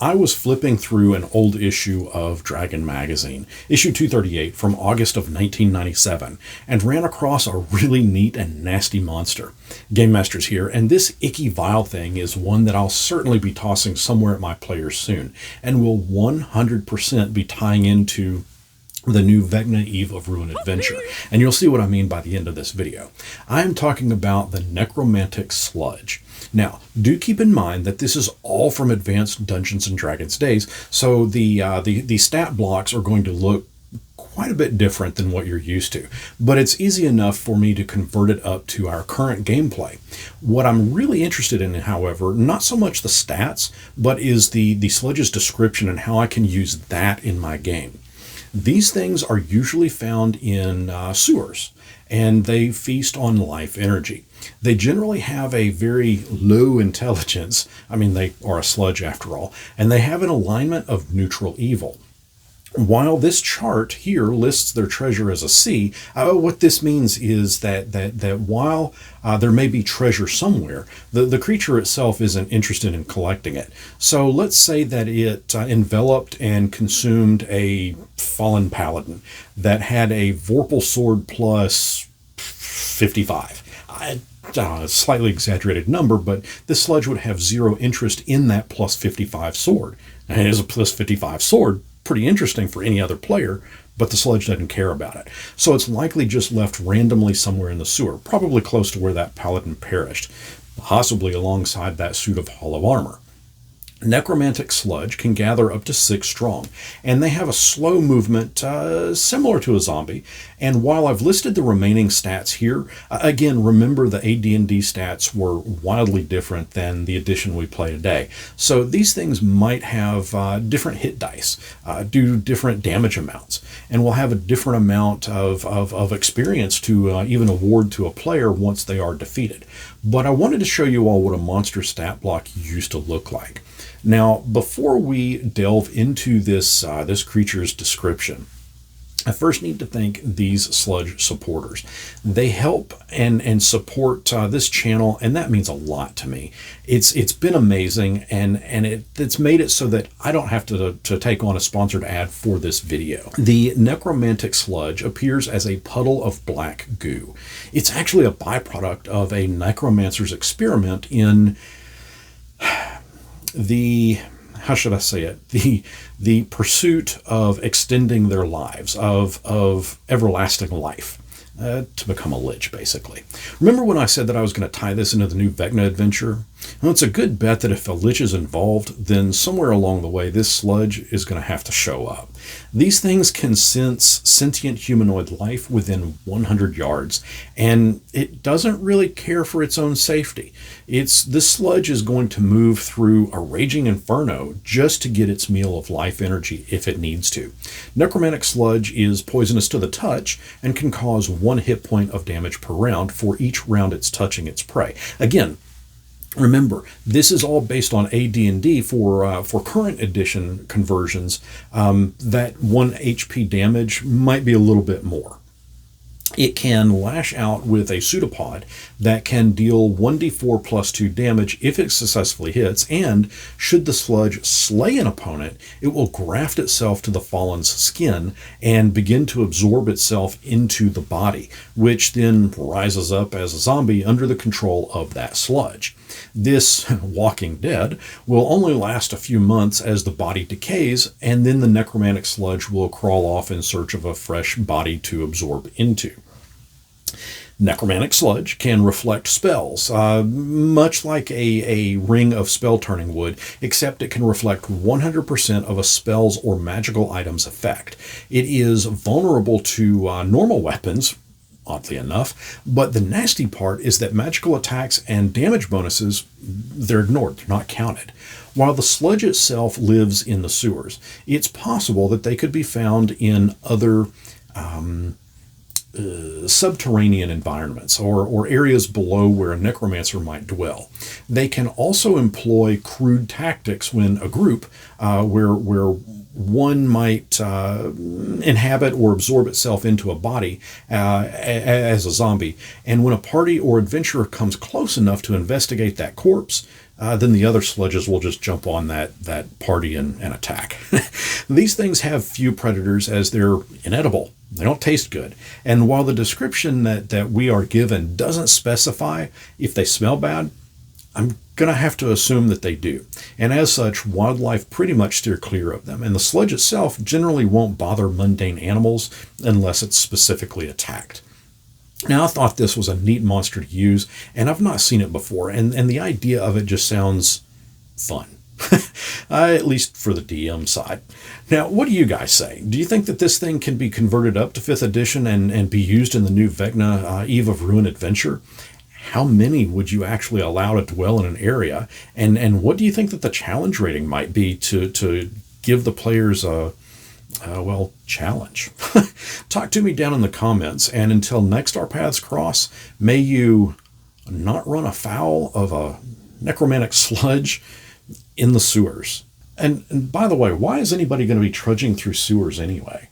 I was flipping through an old issue of Dragon magazine, issue 238 from August of 1997, and ran across a really neat and nasty monster. GameMasters here, and this icky vile thing is one that I'll certainly be tossing somewhere at my players soon, and will 100% be tying into the new Vecna Eve of Ruin adventure, and you'll see what I mean by the end of this video. I'm talking about the Necromantic Sludge. Now, do keep in mind that this is all from Advanced Dungeons & Dragons days, so the stat blocks are going to look quite a bit different than what you're used to, but it's easy enough for me to convert it up to our current gameplay. What I'm really interested in, however, not so much the stats, but is the sludge's description and how I can use that in my game. These things are usually found in sewers, and they feast on life energy. They generally have a very low intelligence. I mean, they are a sludge after all, and they have an alignment of neutral evil. While this chart here lists their treasure as a C, what this means is that while there may be treasure somewhere, the creature itself isn't interested in collecting it. So let's say that it enveloped and consumed a fallen paladin that had a Vorpal sword plus 55. A slightly exaggerated number, but this sludge would have zero interest in that plus 55 sword. And it is a plus 55 sword. Pretty interesting for any other player, but the sludge doesn't care about it. So it's likely just left randomly somewhere in the sewer, probably close to where that paladin perished, possibly alongside that suit of hollow armor. Necromantic Sludge can gather up to 6 strong, and they have a slow movement similar to a zombie. And while I've listed the remaining stats here, again, remember the AD&D stats were wildly different than the edition we play today. So these things might have different hit dice, do different damage amounts, and will have a different amount of experience to even award to a player once they are defeated. But I wanted to show you all what a monster stat block used to look like. Now, before we delve into this creature's description, I first need to thank these sludge supporters. They help and support this channel, and that means a lot to me. It's been amazing, and it's made it so that I don't have to take on a sponsored ad for this video. The Necromantic Sludge appears as a puddle of black goo. It's actually a byproduct of a necromancer's experiment in how should I say it? The pursuit of extending their lives, of everlasting life, to become a lich, basically. Remember when I said that I was going to tie this into the new Vecna adventure? Well, it's a good bet that if a lich is involved, then somewhere along the way, this sludge is going to have to show up. These things can sense sentient humanoid life within 100 yards, and it doesn't really care for its own safety. This sludge is going to move through a raging inferno just to get its meal of life energy if it needs to. Necromantic Sludge is poisonous to the touch and can cause 1 hit point of damage per round for each round it's touching its prey. Again, remember, this is all based on AD&D for current edition conversions. That 1 HP damage might be a little bit more. It can lash out with a pseudopod that can deal 1d4 plus 2 damage if it successfully hits, and should the sludge slay an opponent, it will graft itself to the fallen's skin and begin to absorb itself into the body, which then rises up as a zombie under the control of that sludge. This Walking Dead will only last a few months as the body decays, and then the necromantic sludge will crawl off in search of a fresh body to absorb into. Necromantic Sludge can reflect spells, much like a ring of spell turning would, except it can reflect 100% of a spell's or magical item's effect. It is vulnerable to normal weapons, oddly enough, but the nasty part is that magical attacks and damage bonuses, they're ignored, they're not counted. While the sludge itself lives in the sewers, it's possible that they could be found in other subterranean environments or areas below where a necromancer might dwell. They can also employ crude tactics when a group where one might inhabit or absorb itself into a body as a zombie, and when a party or adventurer comes close enough to investigate that corpse, then the other sludges will just jump on that party and attack. These things have few predators as they're inedible. They don't taste good. And while the description that we are given doesn't specify if they smell bad, I'm going to have to assume that they do. And as such, wildlife pretty much steer clear of them. And the sludge itself generally won't bother mundane animals unless it's specifically attacked. Now, I thought this was a neat monster to use, and I've not seen it before, and the idea of it just sounds fun. At least for the DM side. Now, what do you guys say? Do you think that this thing can be converted up to 5th edition and be used in the new Vecna Eve of Ruin adventure? How many would you actually allow to dwell in an area? And what do you think that the challenge rating might be to give the players a challenge? Talk to me down in the comments, and until next our paths cross, may you not run afoul of a necromantic sludge in the sewers. And by the way, why is anybody going to be trudging through sewers anyway?